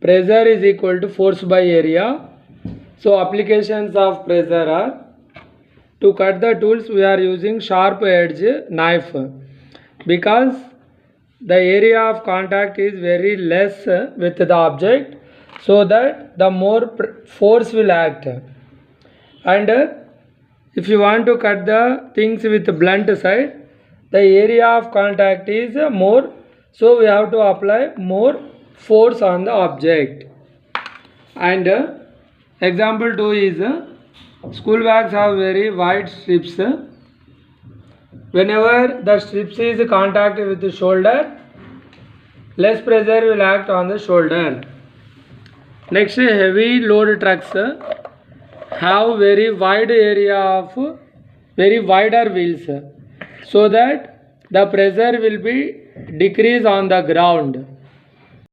pressure is equal to force by area. So applications of pressure are: to cut the tools we are using sharp edge knife because the area of contact is very less with the object, so that the more force will act. And if you want to cut the things with blunt side, the area of contact is more, so we have to apply more force on the object. And example 2 is school bags have very wide strips. Whenever the strips is contact with the shoulder, less pressure will act on the shoulder. Next, heavy load trucks have very wide area of very wider wheels, so that the pressure will be decreased on the ground.